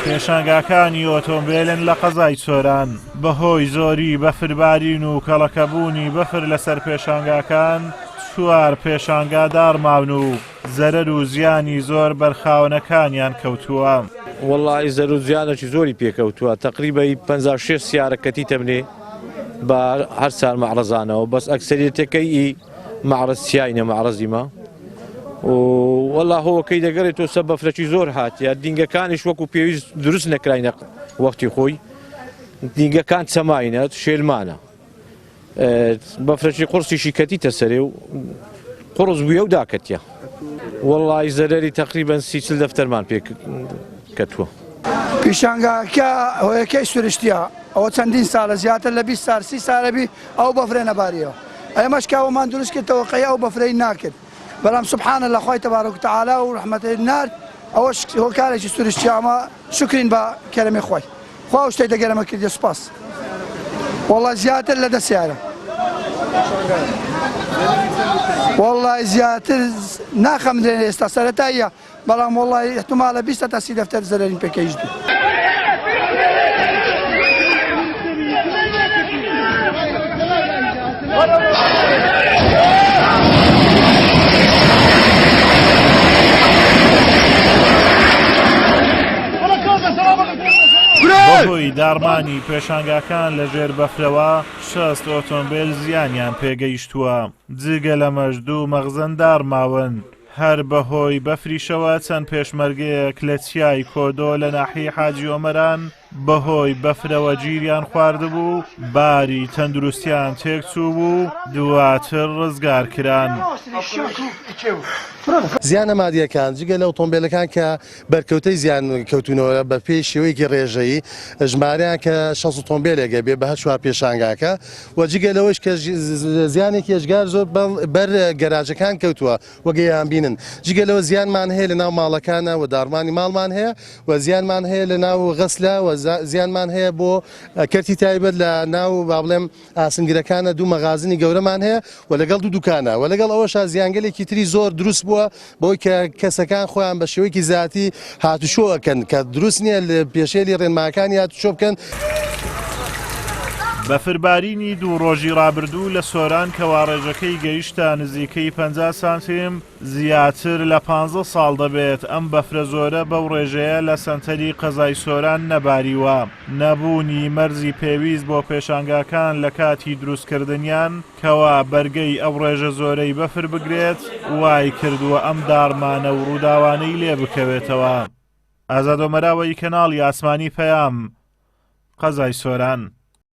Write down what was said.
پێشانگاکانی ئۆتۆمبیلن لە قەزای سۆران بەهۆی زۆری بەفربارین و کەڵەکەبوونی بەفر لەسەر پێشانگاکان چوار پێشانگادار ماون و زەرەر و زیانی زۆر بەرخاونەکانیان کەوتووە. وەڵی زەر و زیانێکی زۆری پێکەوتووە تقریبا 56 سیارە کەتیتە منێ بە هەر سار مەعرەزانەوە بەس ئەکسەریەتەکەی مەعرەز سیاینە مەعرەزیمە وەڵا هەوەکەی دەگەڕێتەوە سە بەفرەکی زۆر هاتیە دینگەکانیش وەکو پێویست دروست نەکراینە وەختی خۆی دینگەکان چەماینە شێلمانە بەفرەکی قورسیشی کەتیتە سەرێ و قڕز بوویە و داکەتیە وەڵی زەرەری تقریبا 30 دەفتەرمان پێکەوتووە. پیشانگاکە هۆیەکەی سروشتیە ئەوە چەندین ساڵە زیاتر لە 20 سال 30 ساڵەبی ئەو بەفرێ نەباریەوە ئەمەش کاوەمان دروست کردەوە قەیە ئەو بەفرەی ناکرد بەڵام سبحانە لە خۆی تەبارەک و تەعالا و ڕەحمەتەی نار ئەوەش هۆکارێکی سروشتی ئەمە شکرین بە کەرەمی خۆی خوا شتێک دەگەرەمە کردی سوپاس وەڵی زیاتر لە 10 سیارە وەڵی زیاتر ناخەمدرێن ئێستا سەرەتاییە بەڵام وەڵی احتمالە 20 تا 30 دەفتەر زەرەرین پێکەویشتی. بەهۆی دارمانی پێشانگاکان لە ژێر بەفرەوە 60 ئۆتۆمبیل زیانیان پێگەیشتووە جگە لەمەش 2 مەخزەندار ماون هەر بەهۆی بەفریشەوە چەند پێشمەرگەیەک لە چیای کۆدۆ لە ناحیەی حاجی ئۆمەران بەهۆی بەفرەوە گیریان خواردبوو باری تەندروستیان تێکچوو بوو دواتر ڕزگارکران. زیانە مادیەکان جگە لە ئۆتۆمبیلەکان کە بەرکەوتەی زیان کەوتونەوە بە پێی شێوەیەکی ڕێژەیی ژمارەیان کە 6 ئۆتۆمبیلێکە بێ بە هەر چوار پێشانگاکە و جگە لەوەش کە زیانێکی هێژگار زۆر بەر گەراجەکان کەوتووە وەگەیان بینن جگە لەوە زیانمان هەیە لە ناو ماڵەکانە و دارمانی ماڵمان هەیە و زیانمان هەیە لە ناو غەسلە و زیانمان هەیە بۆ کەرتی تایبەت لە ناو با بڵێم ئاسنگرەکانە 2 مەغازنی گەورەمان هەیە و لەگەڵ 2 دوکانە و لەگەڵ ئەوەشە زیانگەلێکی تری زۆر دروست بووە بۆی کە کەسەکان خۆیان بە شێوەیەکی زیاتی هاتوشۆەکەن کە دروست نییە لە پێشێلی ڕێنماکانی هاتوشۆ بکەن. بەفربارینی 2 ڕۆژی ڕابردوو لە سۆران کەواڕێژەکەی گەیشتە نزیکەی 50 سانتیم زیاتر لە 15 ساڵ دەبێت ئەم بەفرە زۆرە بەو ڕێژەیە لە سەنتەری قەزای سۆران نەباریوە نەبوونی مەرزی پێویست بۆ پێشانگاکان لە کاتی دروستکردنیان کەوا بەرگەی ئەو ڕێژە زۆرەی بەفر بگرێت وای کردووە ئەم دارمانە و ڕووداوانەی لێ بکەوێتەوە. ئازاد ئۆمەراوەی کەناڵی ئاسمانی پەیام قەزای سۆران.